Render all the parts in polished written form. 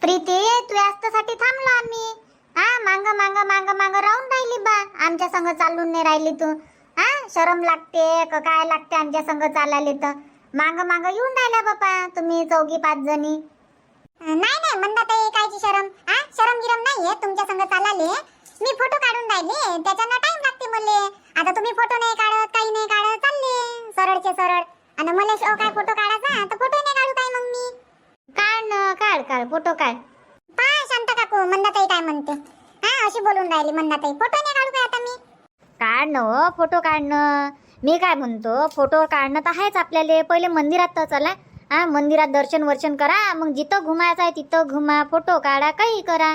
प्रीती, तू याच्यासाठी थांबलो आम्ही. हा, मांग मांग मांग मांग राहून राहिली बा. आमच्या संग चालून नाही राहिली तू. हा, शरम लागते का काय लागते आमच्या संग चालायला? तर मांग मांग येऊन राहिल्या बापा तुम्ही चौघी पाच जणी. नाही नाही मंदाताई, कायची शरम? शरम गिरम नाहीये तुमच्या संग चालाले. मी फोटो काढून राहिले, त्याच्यानं टाइम लागते मले. आता तुम्ही फोटो नाही काढत, काही नाही काढत, चालले सरळचे सरळ. आणि मला काय फोटो काढायचा तर फोटो नाही काढू काय मग मी? काढ न, काढ काढ फोटो काढ. पहा शांत काकू, मंदाताई काय म्हणते. अशी बोलून राहिली मंदाताई, फोटो नाही काढू काय आता मी? काढ न हो, फोटो काढणं. मी काय म्हणतो, फोटो काढणं तर आहेच आपल्याला. पहिले मंदिरात तर चला. हा, मंदिरात दर्शन वर्शन करा, मग जिथं घुमायचं आहे तिथं घुमा, फोटो काढा, काही करा.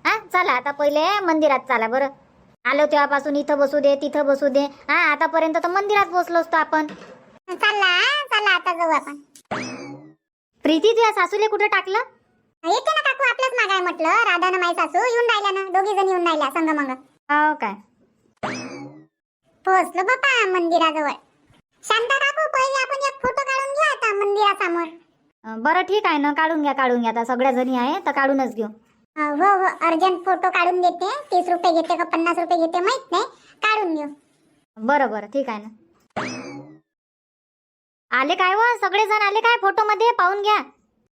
हा, चला आता पहिले मंदिरात चला बरं. आलो तेव्हापासून इथं बसू दे तिथं बसू दे. हा, आतापर्यंत तर मंदिरात बसलो असतो आपण. चला चला आता जाऊ आपण. प्रीती, तुझ्या सासूले कुठं टाकलं? येते ना काकू, आपल्याच मागाय म्हटलं. राधा ना माई सासू येऊन राहिल्या ना, दोघी जणी येऊन राहिल्या संग मग. हो काय? पोहोचलो बापा मंदिराजवळ. शांता काकू, पहिले आपण एक फोटो काढून घेऊ आता मंदिरासमोर. बरं ठीक आहे ना, काढून घ्या काढून घ्या. आता सगळ्या जणी आहे तर काढूनच घेऊ. हो हो, अर्जंट फोटो काढून देते. 30 रुपये घेते का 50 रुपये घेते माहित नाही, काढून घेऊ. बरं बरं ठीक आहे ना. आले काय व सगळे जण आले काय फोटो मध्ये? पाहून घ्या.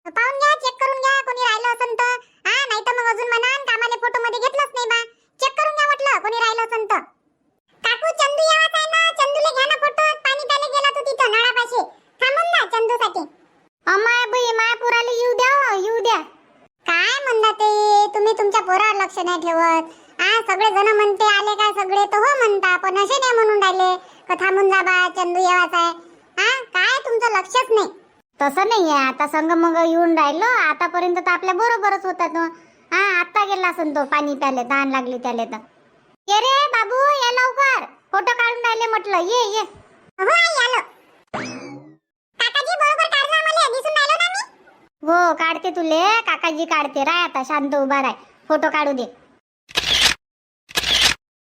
पाहून घ्या, चेक करून घ्या, कोणी राहिलं असेल तर. नाही तर मग अजून म्हणा कामाले फोटो मध्ये घेतलंच नाही बा. चेक करून घ्या म्हटलं, कोणी राहिलं असेल तर. काकू, चंदू यावाच आहे ना, चंदूले घ्या ना फोटो. पाणी प्यायला गेला तो तिथं नळापाशी. थांबून ना चंदूसाठी. अमाय बाई, माय पोराला येऊ द्या हो, येऊ द्या. काय म्हणता ते, तुम्ही तुमच्या पोरावर लक्ष नाही ठेवत. सगळे जण म्हणते आले काय सगळे, तर हो म्हणता, पण असे नाही म्हणून राहिले का थांबून जा बा, चंदू यावाच आहे. काय तुमचं लक्षच नाही. तसं नाही आहे, आता संग मग येऊन राहिलो. आतापर्यंत तर आपल्या बरोबरच होता तो. हा, आता गेला असन तो पाणी प्याले, तहान लागली त्याले तर. ये रे बाबू, ये लवकर, फोटो काढून राहिले म्हटलं. ये ये. हो आई आलो. काकाजी बरोबर काढला, मला दिसून राहिलो ना मी? हो काढते तुले, काकाजी काढते. राय आता शांत उभा राय, फोटो काढू दे.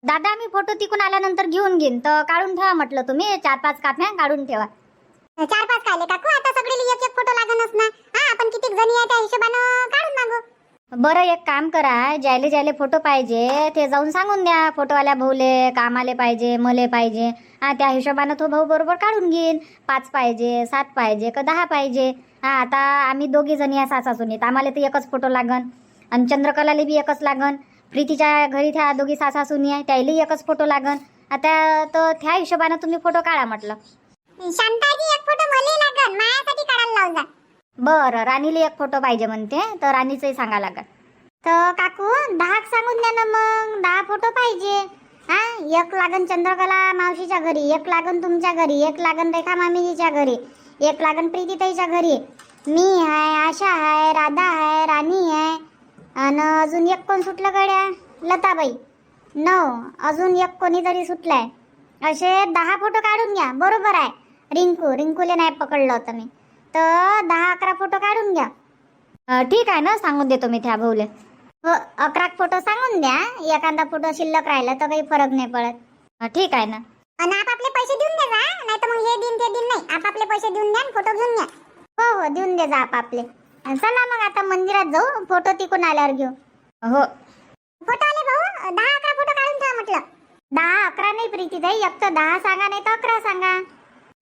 दादा, मी फोटो तिकून आल्यानंतर घेऊन घेईन, तर काढून ठेवा म्हटलं. तुम्ही 4-5 काप्या काढून ठेवा. 4-5 काढले काकू, आता सगळे एक एक फोटो लागणच ना. आपण किती जणी आहे त्या हिशोबानं काढून मागू. बरं, एक काम करा, ज्याले ज्याले फोटो पाहिजे ते जाऊन सांगून द्या. फोटोवाल्या भाऊले, कामाले पाहिजे, मले पाहिजे. त्या हिशोबानं तो भाऊ बरोबर काढून घेईन. 5 पाहिजे, 7 पाहिजे का 10 पाहिजे. आता आम्ही दोघी जणी आहे सासूनीत, आम्हाला तर एकच फोटो लागन. आणि चंद्रकलाले बी एकच लागन. प्रीतीच्या घरी त्या दोघी सासूनी आहे, त्याला एकच फोटो लागन. आता तर त्या हिशोबानं तुम्ही फोटो काढा म्हटलं. शांताजी, एक फोटो मला लागन, माझ्यासाठी काढायला लावून जा. बरं, राणीला एक फोटो पाहिजे म्हणते, तर राणीचंही सांगा लागल. तर काकू, 10 सांगून द्या ना मग. 10 फोटो पाहिजे. एक लागन चंद्रकला मावशीच्या घरी, एक लागन तुमच्या घरी, एक लागन रेखा मामीजीच्या घरी, एक लागन प्रीतीताईच्या घरी. मी आहे, आशा आहे, राधा आहे, राणी आहे, आणि अजून एक कोण सुटलं गड्या? लताबाई. 9. अजून एक कोणीतरी सुटलाय. असे 10 फोटो काढून घ्या. बरोबर आहे. रिंकूले नाही पकडलं होतं मी. तर 10-11 फोटो काढून घ्या. ठीक आहे ना, सांगून देतो मी त्या भाऊले. हो, 11 फोटो सांगून द्या. एखादा फोटो शिल्लक राहिला तर काही फरक नाही पडत. ठीक आहे ना. आणि आपापले पैसे देऊन दे जा, नाही तर मग हे दिन ते दिन नाही. आपापले पैसे देऊन द्या, फोटो घेऊन घ्या. हो हो, देऊन दे जा आपापले. चला मग आता मंदिरात जाऊ, फोटो तिकून आल्यावर घेऊ. हो. फोटो आले भाऊ, 10-11 फोटो काढून ठेवा म्हटलं. 10-11 नाही प्रीतीताई, एक तर 10 सांगा, नाही तर 11 सांगा.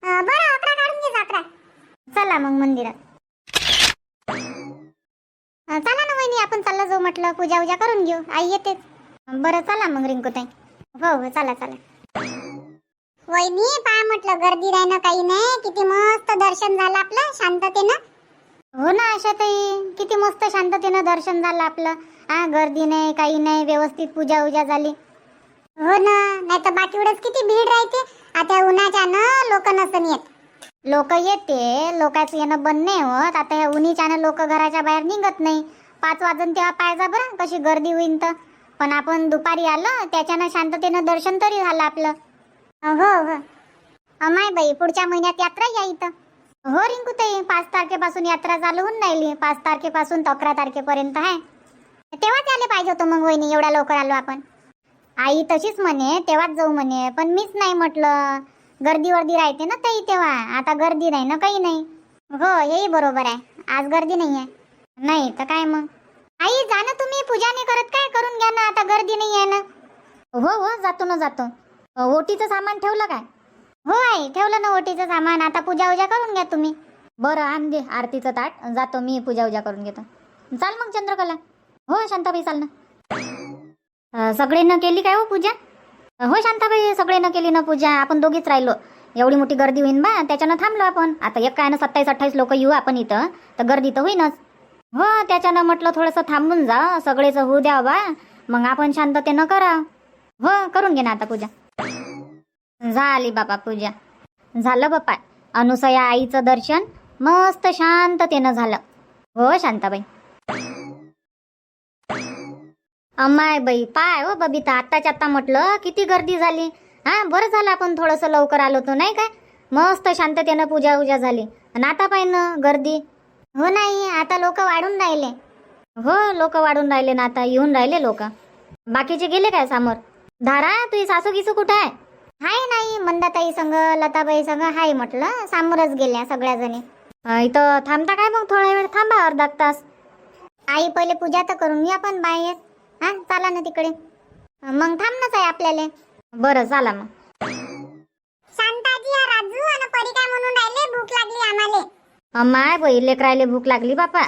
बरं, 11 काढून घे जा, 11. चला मग मंदिरात. चला ना वहिनी, आपण चाललं जाऊ म्हटलं, पूजा उजा करून घेऊ. आई येतेच. बरं चला मग रिंकूताई. हो हो, चला चला. वहिनी, पहा म्हटलं, गर्दी राही ना, काही नाही. किती मस्त दर्शन झालं आपलं शांततेनं. हो ना आशाताई, किती मस्त शांततेनं दर्शन झालं आपलं. गर्दी नाही, काही नाही, व्यवस्थित पूजा उजा झाली. हो ना, नाही तर बाकी वेळेस किती भीड राहते. आता उन्हाच्या ना लोक नसन येत. लोक येते, लोकांचं येणं बंद नाही होत. आता ह्या उन्हीच्यानं लोक घराच्या बाहेर निघत नाही. 5 वाजून तेव्हा पाहिजे बरं कशी गर्दी होईन तर. पण आपण दुपारी आलो, त्याच्यानं शांततेनं दर्शन तरी झालं आपलं. हो हो. अमाय बाई, पुढच्या महिन्यात यात्रा या इथं. हो रिंकूताई, 5 तारखेपासून यात्रा चालू होऊन राहिली. 5 तारखेपासून तर 11 तारखेपर्यंत आहे. तेव्हाच आले पाहिजे होतं मग वहिनी, एवढ्या लवकर आलो आपण. आई तशीच म्हणे तेव्हाच जाऊ म्हणे, पण मीच नाही म्हटलं. गर्दी वर्दी राहते ना ताई तेव्हा. आता गर्दी नाही ना, काही नाही. हो, हेही बरोबर आहे. आज गर्दी नाही आहे. नाही तर काय मग. आई जा ना तुम्ही, पूजा नाही करत काय? करून घ्या ना, आता गर्दी नाही आहे ना. हो हो जातो ना जातो. ओटीचं सामान ठेवलं काय? हो आई ठेवलं ना ओटीचं सामान. आता पूजा उजा करून घ्या तुम्ही. बरं आण दे आरतीचं ताट, जातो मी पूजा उजा करून घेतो. चाल मग चंद्रकला. हो शांताबाई चाल ना. सगळेनं केली काय हो पूजा? हो शांताबाई सगळेनं केली ना पूजा. आपण दोघीच राहिलो. एवढी मोठी गर्दी होईन बा, त्याच्यानं थांबलो आपण. आता एक काय ना 27-28 लोक येऊ आपण इथं, तर गर्दी तर होईनच. हो त्याच्यानं म्हटलं थोडंसं थांबून जा, सगळेच होऊ द्या बा, मग आपण शांततेनं करा. हो करून घे ना आता पूजा. झाली बापा पूजा. झालं बापा. अनुसया आईचं दर्शन मस्त शांततेनं झालं. हो शांताबाई. अम्माय बाई पाय हो बबिता, आत्ताच्या आत्ता म्हटलं किती गर्दी झाली. हा बरं झालं आपण थोडंसं लवकर आलो तो नाही काय. मस्त शांततेनं पूजा उजा झाली. आणि आता पाय ना गर्दी. हो नाही आता लोक वाढून राहिले. हो लोक वाढून राहिले ना, आता येऊन राहिले लोक. बाकीचे गेले काय समोर? धारा तुझी सासू गिसू कुठं आहे? हाय नाही मंदाताई संग लताबाई संग हाय म्हटलं, समोरच गेल्या सगळ्या जणी. इथं थांबता काय? मग थोडा वेळ थांबा, अर्धा तास. आई पहिले पूजा तर करून घ्या आपण बाहेर. हा चला ना तिकडे, मग थांबणंच आहे आपल्याला. बरं चला मग. शांताजी राजू आणि परी काय म्हणून राहिले? भूक लागली आम्हाला. अम्माय बाई लेकरायले भूक लागली बापा.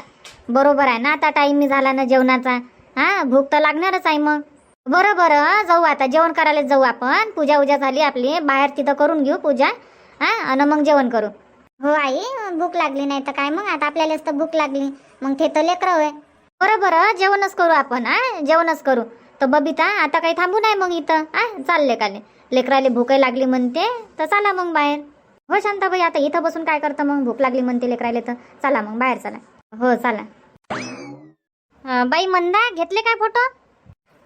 बरोबर आहे ना, आता टाइम झाला ना जेवणाचा. हा भूक तर लागणारच आहे मग. बरं बरं जाऊ आता, जेवण करायला जाऊ आपण. पूजा उजा झाली आपली, बाहेर तिथं करून घेऊ पूजा. हा आणि मग जेवण करू. हो आई भूक लागली नाही तर काय मग, आता आपल्यालाच तर भूक लागली, मग ते तर लेकरं होय. बरं बरं जेवणच करू आपण. हा जेवणच करू. तर बबिता आता काही थांबू नाही मग इथं. हा चालले काले, लेकराले भूक लागली म्हणते तर चला मग बाहेर. हो शांताबाई आता इथं बसून काय करतं मग, भूक लागली म्हणते लेकराले तर चला मग बाहेर चला. हो चला. बाई मंदा घेतले काय फोटो?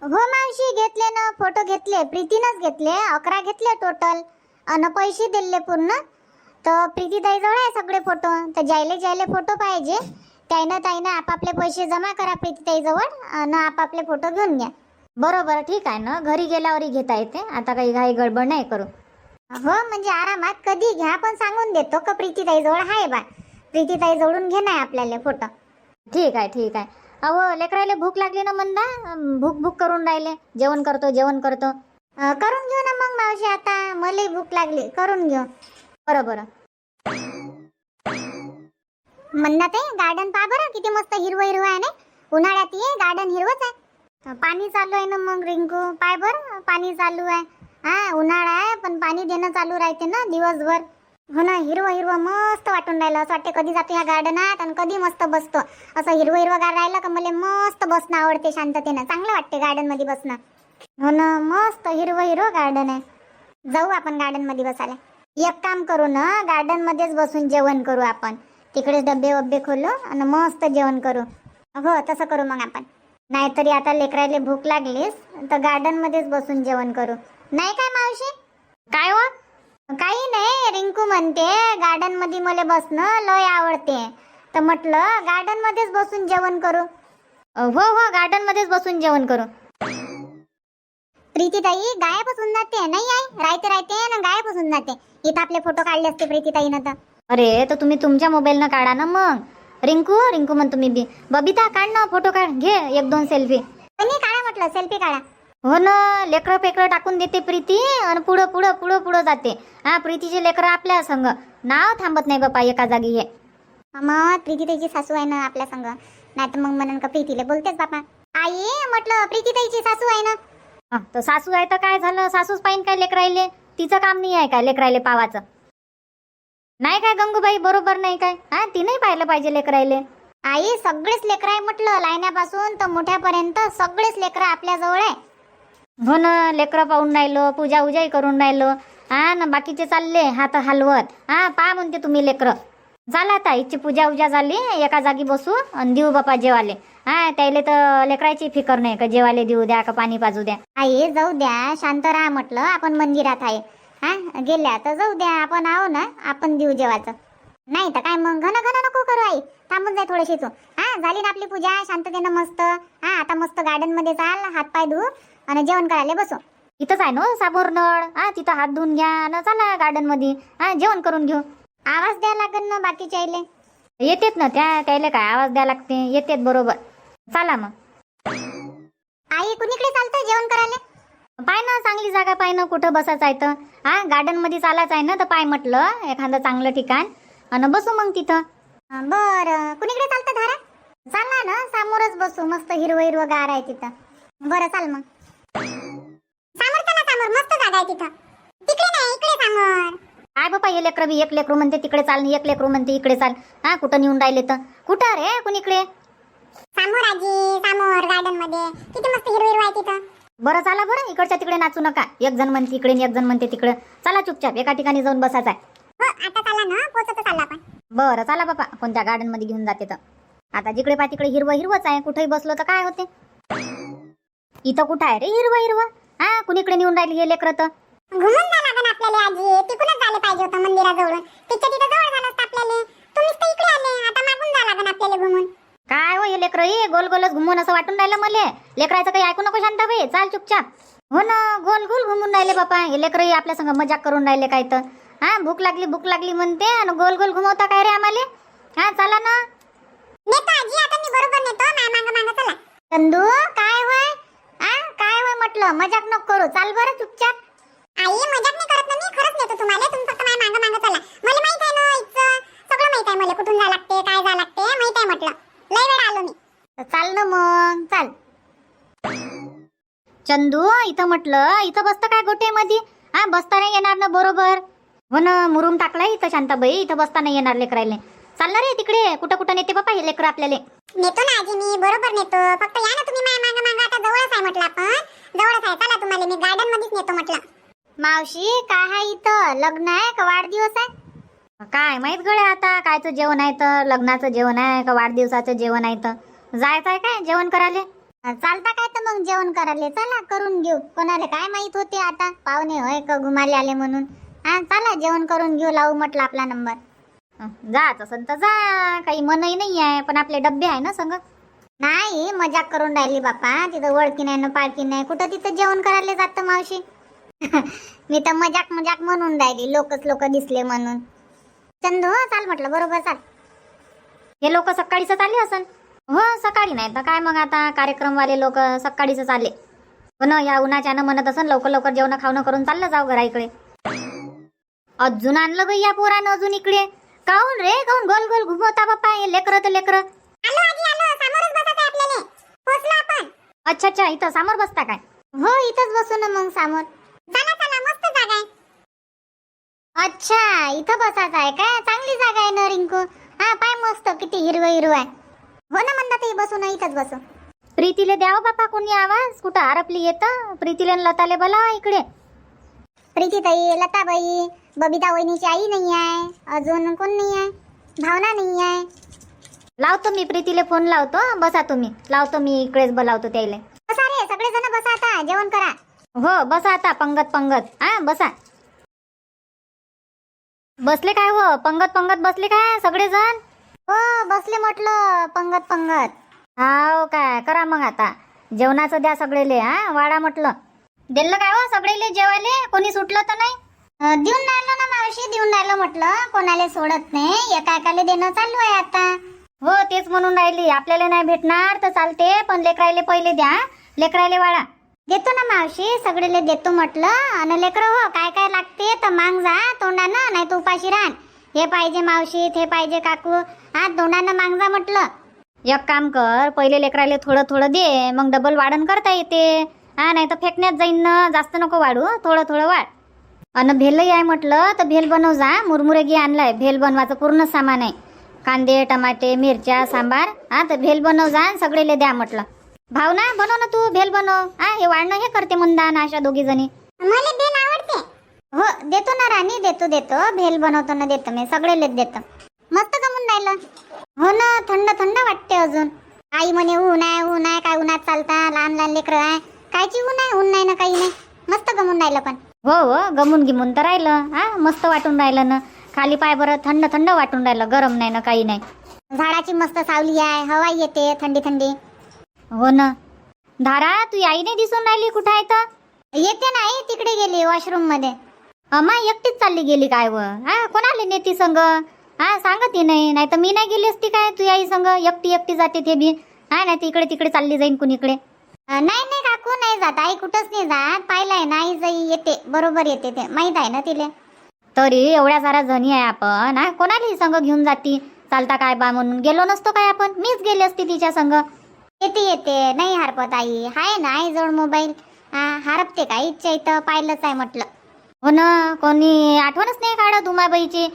हो मावशी घेतले ना फोटो, घेतले प्रीतीनंच घेतले. 11 घेतले टोटल आणि पैसे दिले पूर्ण. तर प्रीतीताई जवळ आहे सगळे फोटो. तर ज्यायले फोटो पाहिजे त्यानं आपापले पैसे जमा करा प्रीतीताई जवळ आणि आपापले फोटो घेऊन घ्या. बरोबर ठीक आहे ना, घरी गेल्यावरही घेता येते. आता काही घाई गडबड नाही करू. हो म्हणजे आरामात कधी घ्या, पण सांगून देतो का प्रीतीताई जवळ आहे बा. प्रीतीताई जवळून घे नाही आपल्याला फोटो. ठीक आहे ठीक आहे. अहो लेकरायला भूक लागली ना मंदा, भूक करून राहिले. जेवण करतो करून घेऊ ना मग मावशी. आता मला भूक लागली, करून घेऊ. बरं मंदा ताई गार्डन पहा बरं किती मस्त हिरवं हिरवं आहे ना. उन्हाळ्यात ये गार्डन हिरवंच आहे. पाणी चालू आहे ना मग रिंकू, पाय बरं पाणी चालू आहे. हा उन्हाळा आहे पण पाणी देणं चालू राहते ना दिवसभर. हो ना हिरवं हिरवं मस्त वाटून राहिलं. असं वाटते कधी जातो या गार्डनात आणि कधी मस्त बसतो. असं हिरवं गार राहिलं का मला मस्त बसणं आवडते, शांततेनं चांगलं वाटते गार्डन मध्ये बसणं. हो ना मस्त हिरवं गार्डन आहे. जाऊ आपण गार्डन मध्ये बसायला. एक काम करू ना, गार्डन मध्येच बसून जेवण करू आपण. तिकडेच डब्बे वब्बे खोलू आणि मस्त जेवण करू. हो तसं करू मग आपण. नाहीतरी आता लेकरायला भूक लागलीस तर गार्डन मध्येच बसून जेवण करू. नाही काय मावशी? काय हो? काही नाही, रिंकू म्हणते गार्डन मध्ये मला बसणं लय आवडते, तर म्हटलं गार्डन मध्येच बसून जेवण करू. हो गार्डन मध्येच बसून जेवण करू. प्रीतीताई गायबच होऊन जाते. नाही आई राहते ना गायबच होऊन जाते. इथं आपले फोटो काढले असते प्रीतीताईनं तर. अरे तर तुम्ही तुमच्या मोबाईलनं काढा ना मग. रिंकू म्हणतो मी बी. बबिता काढ ना फोटो, काढ घे 1-2 सेल्फी. तुम्ही काढा म्हटलं, सेल्फी काढा. हो ना लेकरं पेकरं टाकून देते प्रीती आणि पुढं जाते. हा प्रीतीचे लेकरं आपल्या संग नाव थांबत नाही बापा एका जागी. हे मग प्रीतीताईची सासू आहे ना आपल्या संग, नाही तर मग म्हणून का प्रीतीला बोलतेच बापा. आई म्हटलं प्रीतीताईची सासू आहे ना. तर सासू आहे तर काय झालं, सासूच पाहिन काय लेकरायले? तिचं काम नाही आहे काय लेकरायले पावाचं? नाही काय गंगूबाई बरोबर नाही काय? हा ती नाही पाहिलं पाहिजे लेकरायले? आई सगळेच लेकरं आहे म्हटलं, लहान्यापासून तर मोठ्यापर्यंत सगळेच लेकरं आपल्या जवळ आहे. हो ना लेकरं पाहून राहिलो, पूजा उजाही करून राहिलो. हा ना बाकीचे चालले हात हलवत. हा पहा म्हणते तुम्ही लेकरं. झालं आता हिची पूजा उजा झाली, एका जागी बसू आणि देऊ बापा जेवाले. हा त्याले तर लेकरायची फिकर नाही का जेवाले देऊ द्या का पाणी पाजू द्या. आई जाऊ द्या, शांत राहा म्हटलं. आपण मंदिरात आहे. हा गेल्या तर जाऊ द्या, आपण आहो ना, आपण देऊ जेवायचं. नाही तर काय मग घन नको करू आई, थांबून जाय थोडीशी तू. हा झाली ना आपली पूजा शांततेनं मस्त. हा आता मस्त गार्डन मध्ये चाल, हात पाय धुवू आणि जेवण करायला बसू. इथंच आहे ना समोर नळ. हा तिथं हात धुवून घ्या आणि चला गार्डन मध्ये. हा जेवण करून घेऊ. आवाज द्या लागेल ना बाकीच्या आईले. येतेत ना त्याला काय आवाज द्या लागते, येतेत बरोबर. चला मग. जेवण करायला? पाय ना चांगली जागा, पाय ना कुठं बसायचं आहे तर. हा गार्डन मध्ये चालायचं आहे ना, तर पाय म्हटलं एखादं चांगलं ठिकाण आणि बसू मग तिथं. बरं, कुणीकडे चालतं धारा? चालला ना समोरच बसू, मस्त हिरवं हिरवं गार आहे तिथं. बरं चाल मग. समोर चला, समोर मस्त जागा आहे तिथं. तिकडे नाही, इकडे समोर. काय बापा हे लेकरं बी, एक लेकरू म्हणते तिकडे चाल, एक लेकरू म्हणते इकडे चाल. हा कुठं नेऊन राहिले तर? कुठं रे कुणीकडे? समोर आजी, समोर गार्डन मध्ये किती मस्त हिरवं हिरवं आहे तिथं. बरं चला बरं, इकडच्या तिकडे नाचू नका. एक जण म्हणते इकडे आणि एक जण म्हणते तिकडे. चला चुपचाप एका ठिकाणी जाऊन बसायचं आहे. हो आता चला ना, पोचत चालला आपण. बरं चला बापा, कोणत्या गार्डन मध्ये घेऊन जाते तर. आता जिकडे पाय तिकडे हिरवं हिरवंच आहे, कुठेही बसलो तर काय होते. इथं कुठं आहे रे हिरवं हिरवं? हा कुणीकडे नेऊन राहिली हे लेकरं तर? घुमून जा लागन आपल्याला आजी, तिकडूनच झाले पाहिजे होतं मंदिराजवळ. तिच्या तिथं जवळ झालं असतं आपल्याला. तुम्हीच तर इकडे आले, आता मागून जा लागन आपल्याला घुमून. काय हो हे लेकरं, हे गोल गोलच घुमून असं वाटून राहिलं मले. लेकरायचं काही ऐकू नको शांताबाई, चाल चुपचाप. हो ना, गोल गोल घुमून राहिले बापा हे लेकरं, आपल्या संग मजाक करून राहिले काय तर. हा भूक लागली म्हणते आणि गोल गोल घुमवता काय रे आम्हाला? हा चला ना. नेतो आजी, आता मी बरोबर नेतो. मांग मांग चला. चंदू काय होय? काय होय म्हटलं, मजाक नको करू, चाल बरं चुपचाप. आई मजाक नाही करत ना मी, खरंच नेतो तुम्हाला. तुम्ही फक्त माझ्या मांग मांग चला. मला माहित आहे ना इथं सगळं माहित आहे. मला कुठून जा लागते, काय जा लागते माहित आहे म्हटलं. लय वेळ आलो मी. चाल ना मग चाल. चंदू इथं म्हटलं, इथं बसतं काय गोटे मध्ये? हा बसता नाही येणार ना बरोबर. हो ना, मुरुम टाकलाय इथं शांताबाई, इथं बसता नाही येणार लेकरायले. चालणार रे तिकडे, कुठं कुठं नेते बापा हे लेकरं आपल्याला. नेतो ना आजी, मी बरोबर नेतो. फक्त या ना तुम्ही माझ्या मांग मांग. आता जवळच आहे म्हटलं आपण, जवळच आहे. चला तुम्हाला मी गार्डन मध्येच नेतो म्हटलं. मावशी काय आहे इथं, लग्न आहे का वाढदिवस आहे? काय माहित गड्या आता, कायचं जेवण आहे तर, लग्नाचं जेवण आहे का वाढदिवसाचं जेवण आहे तर. जायचं आहे काय जेवण करायला? चालता काय तर मग जेवण करायला? चला करून घेऊ. कोणाला काय माहित होते आता पाहुणे होय का घुमाले आले म्हणून. हा चला जेवण करून घेऊ, लावू म्हटलं आपला नंबर. जायचं असेल तर जा, काही मनही नाही आहे, पण आपले डब्बे आहे ना संग. नाही मजाक करून राहिली बापा, तिथं ओळखी नाही ना पाळखी नाही, कुठं तिथं जेवण करायला जातं मावशी. मी तर मजाक मजाक म्हणून राहिली, लोक दिसले म्हणून. चंदू चाल म्हटलं, बरोबर चाल. हे लोक सकाळीच आले असन. हो सकाळी नाही तर काय मग, आता कार्यक्रमवाले लोक सकाळीच आले. हो ना, या उन्हाच्यानं म्हणत असन लवकर लवकर जेवण खावणं करून चाललं जाऊ घरा इकडे. अजून आणलं बाई या पोरानं अजून इकडे. काऊन रे, काऊन गोल गोल घुमवता बाप्पा हे लेकरं तर लेकरं. आलो आजी आलो, समोरच बसत आहे आपल्याला. पोचलो आपण. अच्छा इथं समोर बसता काय? हो इथंच बसू ना मग समोर. चला चला मस्त जागा आहे. अच्छा इथं बसायचं आहे काय? चांगली जागा आहे ना रिंकू. हा पाय मस्त किती हिरवं हिरवं आहे. हो ना म्हणता ते बसू ना, इथंच बसू. प्रीतीले द्यावं बापा कोणी आवाज, कुठं हरपली येतं. प्रीतीले आणि लताले बोला इकडे. प्रीतीताई, लताबाई, बबिता वहिनीची आई नाही आहे, अजून कोण नाही आहे, भावना नाही आहे. लावतो मी प्रीतीले फोन लावतो, बसा तुम्ही. लावतो मी इकडेच बोलावतो त्याले. बसा रे सगळे जण बसा, आता जेवण करा. हो बसा आता पंगत. हा बसा. बसले काय हो, पंगत बसले काय सगळेजण? हो बसले म्हटलं पंगत. हाव काय करा मग आता. जेवणाचं द्या सगळेले. हा वाढा म्हटलं. दिलं काय हो सगळेले जेवायले? कोणी सुटलं तर नाही? देऊन राहिलो ना मावशी, देऊन राहिलो म्हटलं. कोणाला सोडत नाही, एकाएकाला देणं चालू आहे आता. हो तेच म्हणून राहिली, आपल्याला नाही भेटणार तर चालते, पण लेकरायले पहिले द्या. लेकरायले वाढा. देतो ना मावशी, सगळेले देतो म्हटलं. आणि लेकरं हो काय काय लागते तर मांग जा तोंडानं, नाही तर उपाशी राहन. हे पाहिजे मावशी, हे पाहिजे काकू, हा तोंडानं मांग जा म्हटलं. एक काम कर, पहिले लेकरायले थोडं थोडं दे, मग डबल वाढण करता येते. हा नाही तर फेकण्यात जाईन ना, जास्त नको वाढू, थोडं वाढ. अन भेलही आहे म्हटलं तर भेल बनव जा. मुरमुरे घे आणलाय, भेल बनवायचं पूर्ण सामान आहे. कांदे टमाटे मिरच्या सांबार. हा तर भेल बनव जा, सगळेले द्या म्हटलं. भावना बनव ना तू, भेल बनव. हा हे वाढणं हे करते मुंदान अशा दोघी जणी. मला भेल आवडते. हो देतो ना राणी, देतो भेल बनवतो ना, देतो मी सगळेलेच देतो. मस्त गमून राहिलं. हो ना, थंड वाटते अजून. आई म्हणे ऊन आहे काय उन्हात चालता, लहान लेकरं आहे. कायची ऊन नाही ना, काही नाही. मस्त गमून राहिलं पण. हो गमून गिमून तर राहिलं. हा मस्त वाटून राहिलं ना. खाली पाय बरं थंड वाटून राहिलं, गरम नाही ना काही नाही. झाडाची मस्त सावली आहे, हवा येते थंडी. हो ना. धारा तू आई नाही दिसून राहिली, कुठं आहे तर? येते नाही, तिकडे गेली वॉशरूम मध्ये. अमाय एकटीच चालली गेली काय व? हा कोणाले नेती संग? हा सांगत नाही तर मी नाही गेली असती काय तू आई संग? एकटी जाते ते बी. हा नाही तर इकडे तिकडे चालली जाईन कुणीकडे. नाही काकू, काकू नाही जात, आई कुठंच नाही जात. पाहिलंय ना, आई जाई येते, बरोबर येते, ते माहित आहे ना तिले. तरी एवढ्या साऱ्या जणी आहे आपण, हा कोणालाही संग घेऊन जाती. चालता काय बा म्हणून गेलो नसतो काय आपण, मीच गेले असते तिच्या संग. येते नाही हरपत आई, हाय ना आई जवळ मोबाईल. हरपते का इच्छा इथं पाहिलंच आहे म्हटलं. हो ना, कोणी आठवणच नाही काढत उमाबाईची.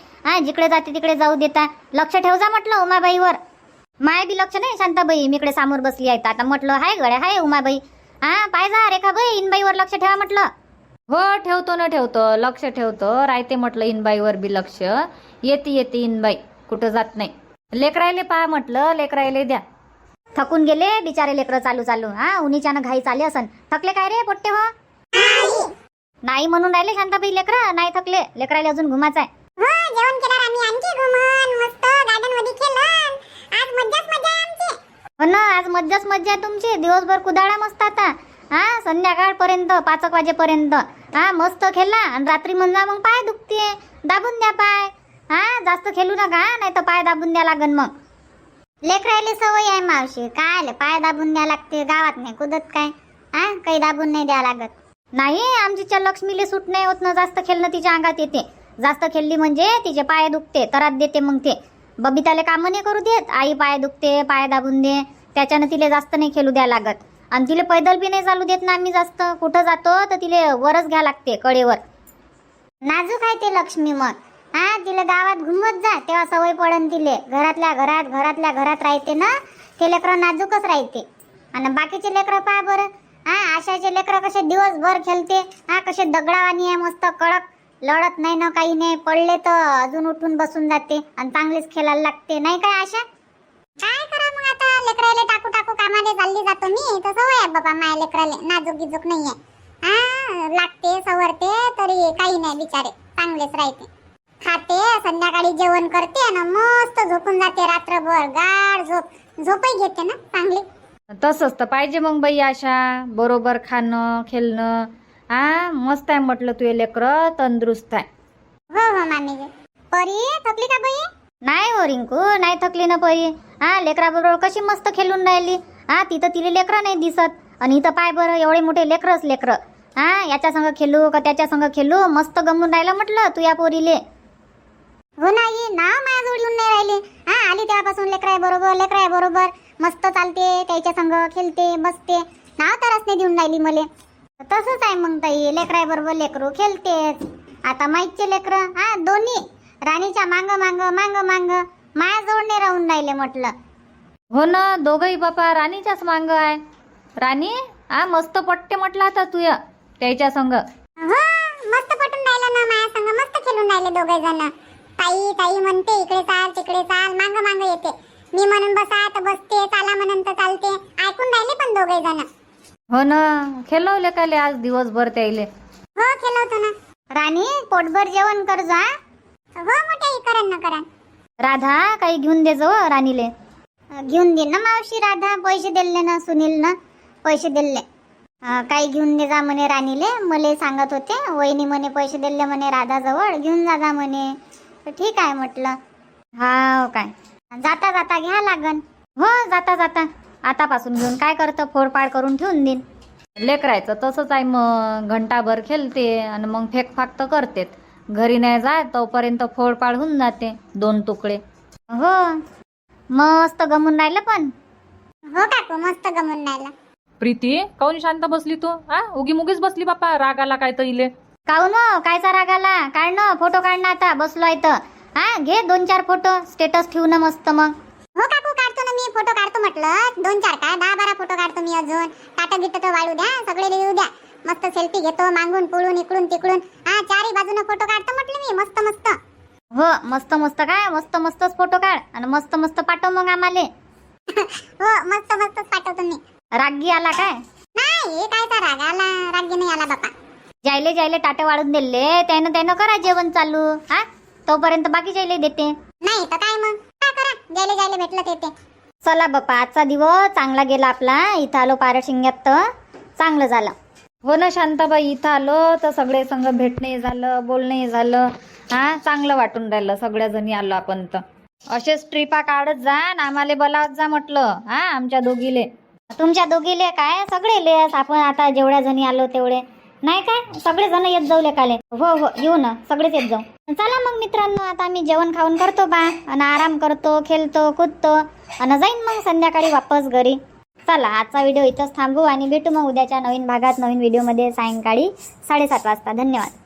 जिकडे जाते तिकडे जाऊ देता. लक्ष ठेव जा म्हटलं उमाबाईवर. माय बी लक्ष नाही शांताबाई, मी इकडे समोर बसली आहे आता म्हटलं हाय गड्या हाय उमाबाई. पाहिजा रेखाबाई, इनबाईवर लक्ष ठेवा म्हटलं. हो ठेवतो लक्ष ठेवतो. राहते म्हटलं इनबाईवर बी लक्ष. येते इनबाई, कुठं जात नाही. लेकरायले पहा म्हटलं, लेकरायले द्या. थकून गेले बिचारे लेकरं चालू. उन्हीच्यानं घाई चाले असन. थकले काय रे पोट्टे हो? नाही म्हणून राहिले शांताबाई, लेकरं नाही थकले. लेकरायला अजून घुमाच आहे. हो जेवण केल्यावर आम्ही आणखी घुमन मस्त गार्डन मध्ये खेळन. आज मज्जाच मजा आहे आमची. हो ना, आज मज्जाच मज्जा आहे तुमची. दिवसभर कुदाळा मस्त आता. संध्याकाळपर्यंत 5 वाजेपर्यंत मस्त खेळला. आणि रात्री म्हणजा मग पाय दुखते, दाबून द्या पाय. जास्त खेळू नका, नाही तर पाय दाबून द्या लागन. मग लेकरायले सवय आहे मावशी, काय पाय दाबून द्या लागते. गावात नाही कुदत काय, काही दाबून नाही द्या लागत. नाही, आमच्या लक्ष्मीले सूट नाही होत ना जास्त खेळणं, तिच्या अंगात येते. जास्त खेळली म्हणजे तिचे पाय दुखते, तरात देते. मग ते बबिताले काम नाही करू देत. आई पाय दुखते, पाय दाबून दे. त्याच्यानं तिले जास्त नाही खेळू द्या लागत. आणि तिले पैदल बी नाही चालू देत ना आम्ही जास्त. कुठं जातो तर तिले वरच घ्या लागते, कडेवर. नाजूक आहे ते लक्ष्मी. मग तिला गावात घुमत जा, तेव्हा सवय पडन तिले. घरातल्या घरात राहते ना, ते लेकरं नाजूकच राहते. आणि बाकीचे लेकरं पहा बरं. आशाचे लेकरं कसे दिवसभर खेळते. कसे दगडावानी आहे मस्त कडक. लढत नाही ना काही नाही. पडले तर अजून उठून बसून जाते आणि चांगलीच खेळायला लागते. नाही काय आशा? काय करा मग आता, लेकराले टाकू कामाले चालली जातो मी. तर सवय आहे बाबा माझ्या लेकराले, नाजूक गिजूक नाहीये. लागते सवरते तरी काही नाही, बिचारे चांगलेच राहते. खाते, संध्याकाळी जेवण करते ना मस्त झोपून जाते. रात्रभर गाढ झोपही घेते ना चांगली. तसंच तर पाहिजे मग बाई आशा. बरोबर खाणं खेळणं. मस्त आहे म्हटलं, तुझे लेकरं तंदुरुस्त आहे. हो मामीजी. परी थकली का बाई? नाही हो रिंकू, नाही थकली ना परी. लेकराबरोबर कशी मस्त खेळून राहिली. तिथं तिले लेकरं नाही दिसत. आणि इथं पाय बरं, एवढे मोठे लेकरच लेकरं. याच्या संग खेळू का त्याच्या संग खेळू, मस्त गमून राहिलं म्हटलं तू या पोरीले. हो नाही, नाव माझ्याजवळ येऊन नाही राहिले. आली तेव्हापासून लेकराय बरोबर मस्त चालते, त्याच्या संग खेळते बसते. नाव तरच नाही देऊन राहिली मले. तसंच आहे मग ताई, लेकराय बरोबर लेकरू खेळतेच. आता माईचे लेकरं दोन्ही राणीच्या मांग मायाजवळ नाही राहून राहिले म्हटलं. हो ना, दोघही बापा राणीच्याच मांग आहे. राणी मस्त पट्टे म्हटलं आता तुया त्याच्या संग. हो मस्त पटून राहिलं ना माझ्या संग, मस्त खेळून राहिले दोघे जण. ताई म्हणते इकडे चाल तिकडे चाल, मांग येते. मी म्हणून बसा तर बसते, चाला म्हणून तर चालते. ऐकून राहिले पण दोघे जण. हो ना, खेळवले काले आज दिवसभर त्याले. हो खेळवतो ना. राणी पोटभर जेवण कर जा. हो मोठ्या करण ना करण. राधा काही घेऊन दे जो राणीले. घेऊन दे ना मावशी. राधा पैसे दिले ना, सुनील ना पैसे दिले. काही घेऊन दे जा म्हणे राणीले. मले सांगत होते वहिनी म्हणे पैसे दिले म्हणे राधा जवळ, घेऊन जा म्हणे. ठीक आहे म्हटलं. काय जाता घ्या लागन. हो जाता आतापासून घेऊन काय करतं, फोडपाड करून ठेवून देईन. लेकरायचं तसंच आहे. मग घंटाभर खेळते आणि मग फेकफाक तर करतेत. घरी नाही जात तोपर्यंत फोडपाड होऊन जाते 2 तुकडे. हो मस्त गमून राहिलं पण. हो काकू मस्त गमून राहिला. प्रीती काऊन शांत बसली तू? उगी मुगीच बसली बापा, राग आला काय तर इले? काऊन कायचा राग आला? काढणं फोटो काढणं आता बसलोय तर. घे 2-4 फोटो स्टेटस ठेवणं मस्त. मग हो काकू काढतो ना मी, फोटो काढतो म्हटलं. 2-4 काय 10-12 फोटो काढतो मी अजून. टाटा गिट्ट तर वाळू द्या, सगळे येऊ द्या. मस्त सेल्फी घेतो, मागून पुळून इकडून तिकडून. चारी बाजूने फोटो काढतो म्हटलं मी मस्त. हो मस्त काय मस्तच फोटो काढ आणि मस्त पाठव मग आम्हाले. हो मस्तच पाठवतो मी. रागी आला काय? नाही कायचा राग आला, राग नाही आला बापा. जायले टाटे वाढून दिले त्यानं करा जेवण चालू. तोपर्यंत बाकी जायले देते. नाही तर काय मग काय करा, जायले भेटलं ते. चला बापा, आजचा दिवस चांगला गेला आपला. इथं आलो पारशिंग्यात तर चांगलं झालं. हो ना शांताबाई, इथं आलो तर सगळे संग भेटणे झालं, बोलणे झालं. चांगलं वाटून राहिलं. सगळ्या जणी आलो आपण तर. असेच ट्रिपा काढत जा आणि आम्हाला बोलावत जा म्हटलं. आमच्या दोघीले तुमच्या दोघीले काय सगळे लेस आपण आता जेवढ्या जणी आलो तेवढे नाही काय सगळे जण येत जाऊ लेकाले. हो हो येऊ ना सगळेच येत जाऊ. चला मग मित्रांनो आता आम्ही जेवण खाऊन करतो बा आणि आराम करतो खेळतो कूदतो आणि जाईन मग संध्याकाळी वापस घरी. चला आजचा व्हिडिओ इथंच थांबू आणि भेटू मग उद्याच्या नवीन भागात नवीन व्हिडिओमध्ये सायंकाळी 7:30 वाजता. धन्यवाद.